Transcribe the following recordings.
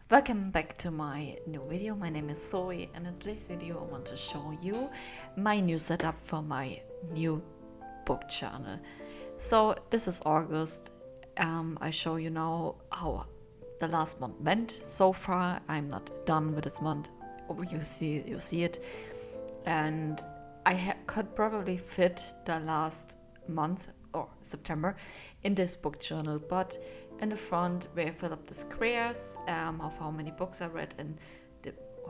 Welcome back to my new video. My name is Zoe, and in today's video I want to show you my new setup for my new book journal. So this is August. I show you now how the last month went so far. I'm not done with this month. You see it, and I could probably fit the last month or September in this book journal, but in the front where I fill up the squares of how many books I read and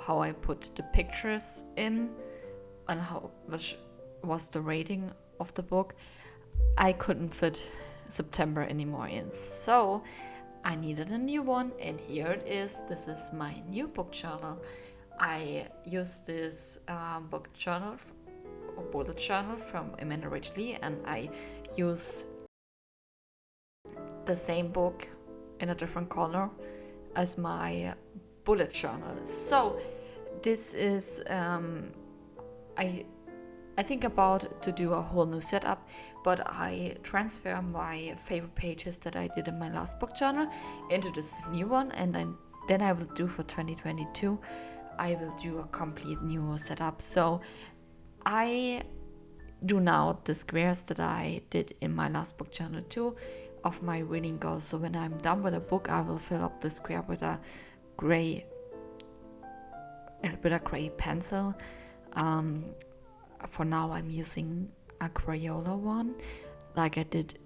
how I put the pictures in and how which was the rating of the book, I couldn't fit September anymore in. So I needed a new one, and here it is. This is my new book journal. I use this book journal or bullet journal from Amanda Ridgely, and I use the same book in a different color as my bullet journal. So this is I think about to do a whole new setup, but I transfer my favorite pages that I did in my last book journal into this new one, and then I will do for 2022 I will do a complete new setup. So I do now the squares that I did in my last book journal too of my reading goals. So when I'm done with a book, I will fill up the square with a gray pencil. For now I'm using a Crayola one, like I did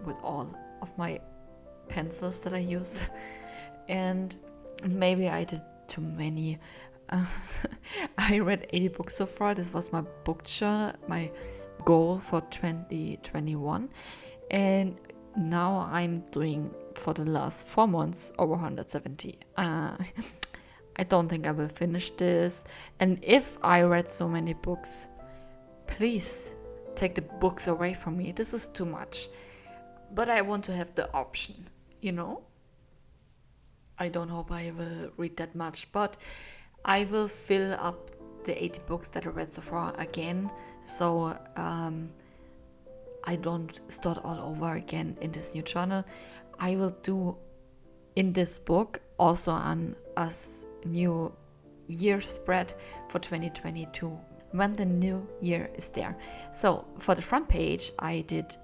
with all of my pencils that I use. And maybe I did too many. I read 80 books so far. This was my book journal, my goal for 2021, and now I'm doing for the last 4 months over 170. I don't think I will finish this, and if I read so many books, please take the books away from me. This is too much, but I want to have the option, you know. I don't hope I will read that much, but I will fill up the 80 books that I read so far again, so I don't start all over again in this new journal. I will do in this book also a new year spread for 2022 when the new year is there. So for the front page, I did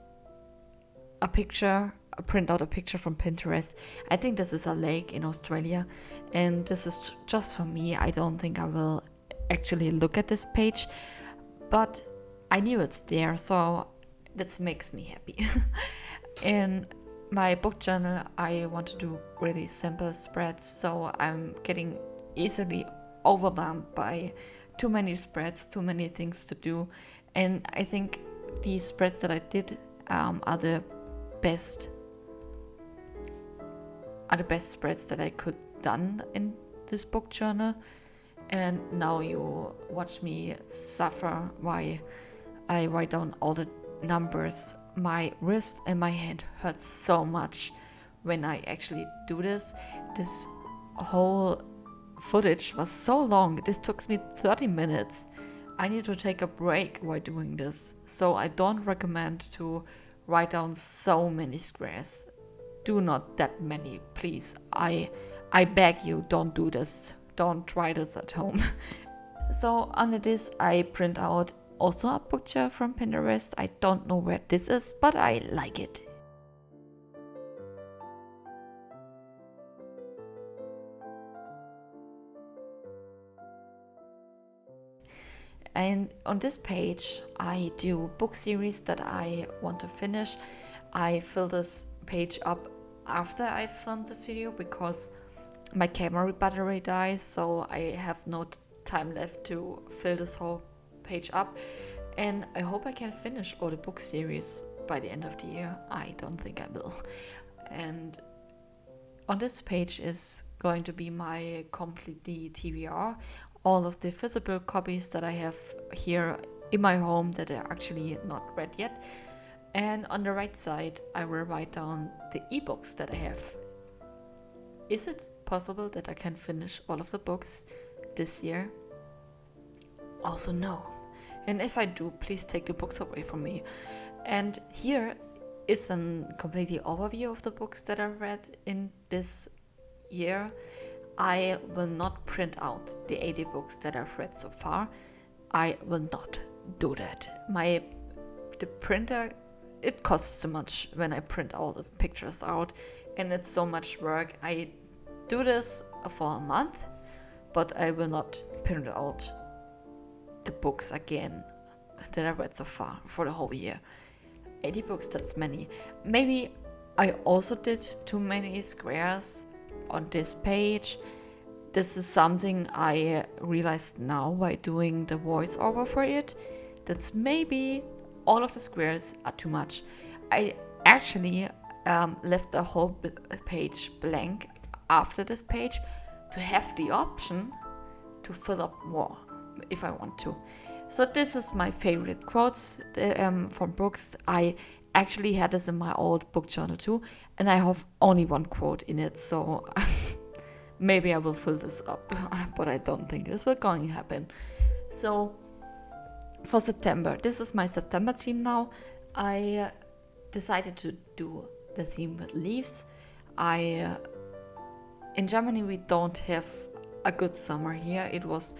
print out a picture from Pinterest. I think this is a lake in Australia, and this is just for me. I don't think I will actually look at this page, but I knew it's there, so that makes me happy. In my book journal, I want to do really simple spreads, so I'm getting easily overwhelmed by too many spreads, too many things to do, and I think these spreads that I did are the best spreads that I could done in this book journal. And now you watch me suffer while I write down all the numbers. My wrist and my hand hurts so much when I actually do this. This whole footage was so long. This took me 30 minutes. I need to take a break while doing this, so I don't recommend to write down so many squares. Do not that many, please. I beg you, don't do this. Don't try this at home. So under this, I print out also a picture from Pinterest. I don't know where this is, but I like it. And on this page, I do book series that I want to finish. I fill this page up after I filmed this video because my camera battery dies, so I have no time left to fill this whole page up. And I hope I can finish all the book series by the end of the year. I don't think I will. And on this page is going to be my completely TBR, all of the physical copies that I have here in my home that are actually not read yet. And on the right side, I will write down the ebooks that I have. Is it possible that I can finish all of the books this year? Also no. And if I do, please take the books away from me. And here is a completely overview of the books that I read in this year. I will not print out the 80 books that I've read so far. I will not do that. The printer, it costs so much when I print all the pictures out, and it's so much work. I do this for a month, but I will not print out the books again that I read so far for the whole year. 80 books, that's many. Maybe I also did too many squares on this page. This is something I realized now by doing the voiceover for it. That's maybe all of the squares are too much. I actually left the whole page blank after this page to have the option to fill up more if I want to. So this is my favorite quotes from books. I actually had this in my old book journal too, and I have only one quote in it, so maybe I will fill this up, but I don't think this will going to happen. So for September, this is my September theme now. I decided to do the theme with leaves. In Germany we don't have a good summer here. It was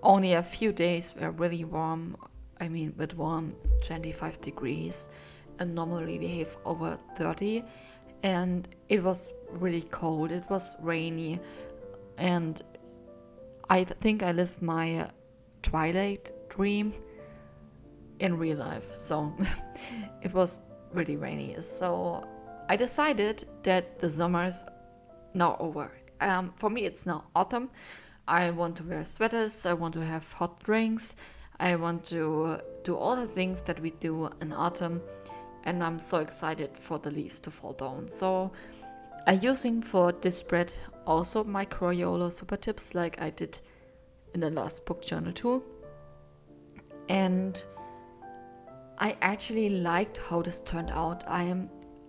only a few days were really warm. I mean, with warm 25 degrees, and normally we have over 30, and it was really cold. It was rainy, and I think I lived my Twilight dream in real life. So it was really rainy. So I decided that the summer's now over. For me, it's now autumn. I want to wear sweaters. I want to have hot drinks. I want to do all the things that we do in autumn, and I'm so excited for the leaves to fall down. So I'm using for this spread also my Crayola SuperTips like I did in the last book journal too. And I actually liked how this turned out.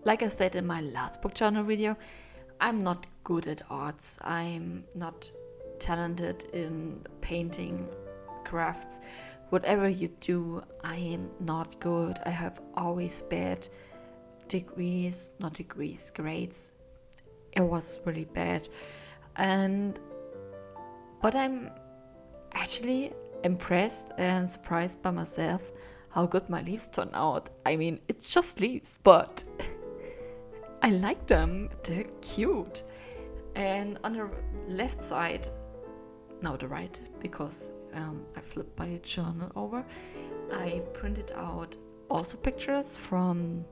Like I said in my last book journal video, I'm not good at arts. I'm not talented in painting, crafts. Whatever you do, I am not good. I have always bad grades. It was really bad. But I'm actually impressed and surprised by myself how good my leaves turn out. I mean, it's just leaves, but I like them. They're cute. And on the left side, no, the right, because I flipped my journal over, I printed out also pictures from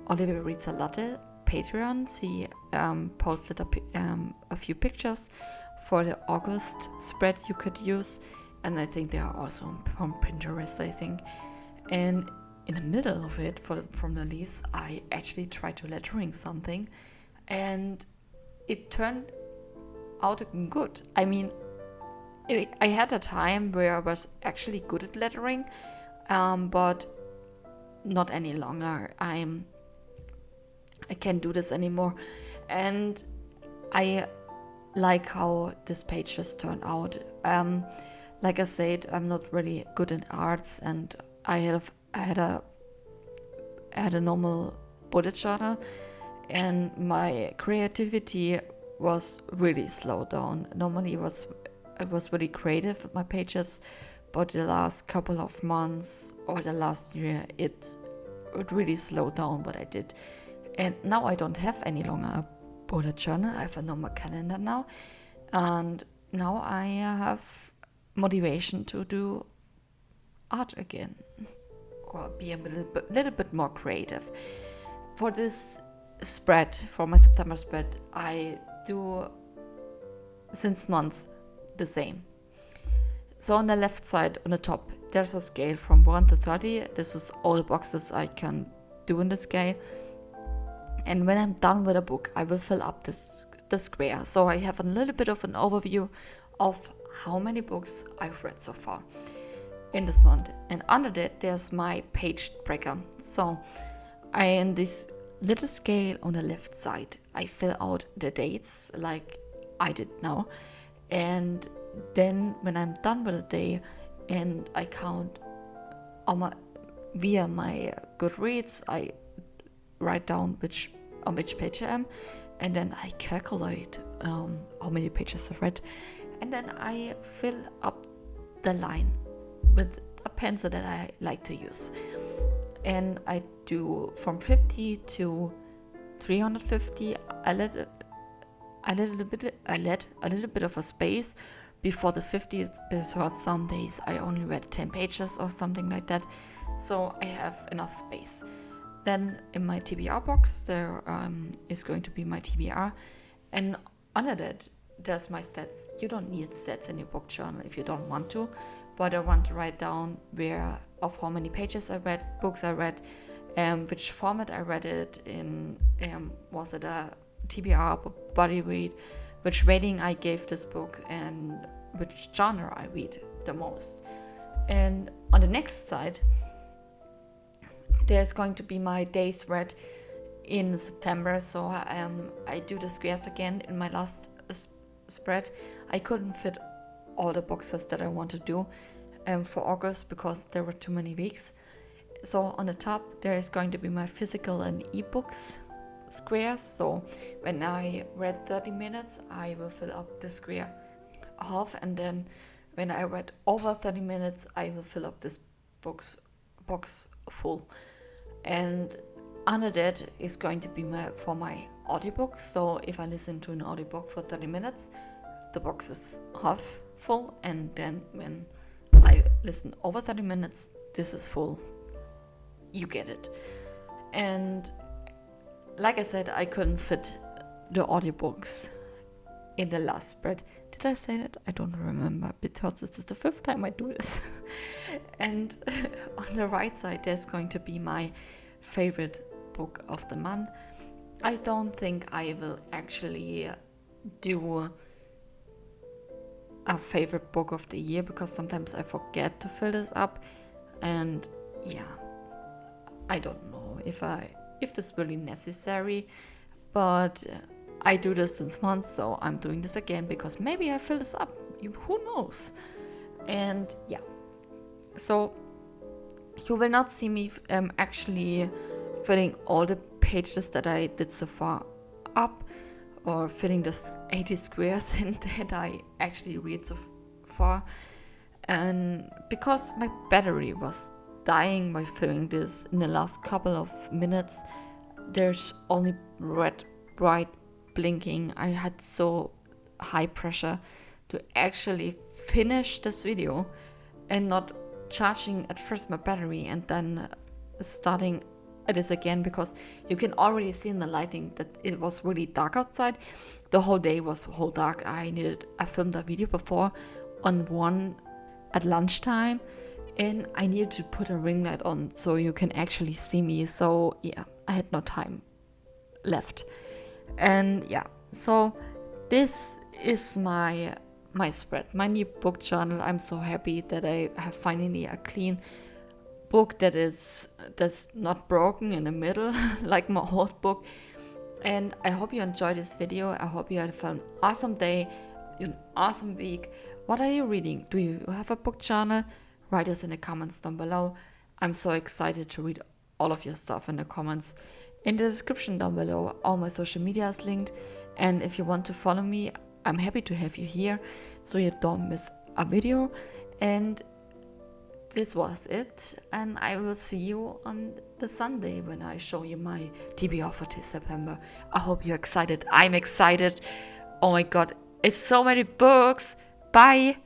Oliver Reads a Latte Patreon. He posted a few pictures for the August spread you could use, and I think they are also from Pinterest, I think. And in the middle of it, from the leaves, I actually tried to lettering something, and it turned out good. I mean, I had a time where I was actually good at lettering, but not any longer. I can't do this anymore, and I like how this page has turned out. Like I said, I'm not really good at arts, and I had a normal bullet journal, and my creativity was really slowed down. Normally I was really creative with my pages, but the last couple of months or the last year it really slowed down what I did. And now I don't have any longer a bullet journal. I have a normal calendar now, and now I have motivation to do art again, or be a little bit more creative. For this spread, for my September spread, I do since months the same. So on the left side, on the top, there's a scale from 1 to 30. This is all the boxes I can do in the scale. And when I'm done with a book, I will fill up the square. So I have a little bit of an overview of how many books I've read so far in this month. And under that, there's my page tracker. So in this little scale on the left side, I fill out the dates like I did now. And then when I'm done with the day, and I count via my Goodreads, I write down on which page I am, and then I calculate how many pages I read, and then I fill up the line with a pencil that I like to use. And I do from 50 to 350. I let a little bit of a space before the 50, because some days I only read 10 pages or something like that, so I have enough space. Then in my TBR box there is going to be my TBR, and under that there's my stats. You don't need stats in your book journal if you don't want to, but I want to write down how many pages I read, books I read, which format I read it in, was it a TBR, body read, which rating I gave this book, and which genre I read the most. And on the next side there's going to be my days read in September. So I do the squares again. In my last spread I couldn't fit all the boxes that I want to do for August because there were too many weeks. So on the top there is going to be my physical and ebooks squares. So when I read 30 minutes I will fill up the square half, and then when I read over 30 minutes I will fill up this box full. And under that is going to be for my audiobook. So if I listen to an audiobook for 30 minutes the box is half full, and then when I listen over 30 minutes this is full. You get it. And like I said, I couldn't fit the audiobooks in the last spread. Did I say that? I don't remember, because this is the 5th time I do this. And on the right side there's going to be my favorite book of the month. I don't think I will actually do a favorite book of the year, because sometimes I forget to fill this up, and yeah, I don't know if this is really necessary, but I do this since months, so I'm doing this again because maybe I fill this up. Who knows? And yeah, so you will not see me actually filling all the pages that I did so far up, or filling the 80 squares in that I actually read so far. And because my battery was dying by filling this in the last couple of minutes, there's only red bright blinking. I had so high pressure to actually finish this video and not charging at first my battery and then starting this again, because you can already see in the lighting that it was really dark outside. The whole day was whole dark. I filmed a video before on one at lunchtime, and I needed to put a ring light on so you can actually see me. So yeah, I had no time left. And yeah, so this is my spread, my new book journal. I'm so happy that I have finally a clean book that's not broken in the middle like my old book. And I hope you enjoyed this video. I hope you had an awesome day, an awesome week. What are you reading? Do you have a book journal? Write us in the comments down below. I'm so excited to read all of your stuff in the comments. In the description down below, all my social media is linked, and if you want to follow me, I'm happy to have you here so you don't miss a video. And this was it, and I will see you on the Sunday when I show you my TBR for September. I hope you're excited. I'm excited. Oh my god, it's so many books. Bye.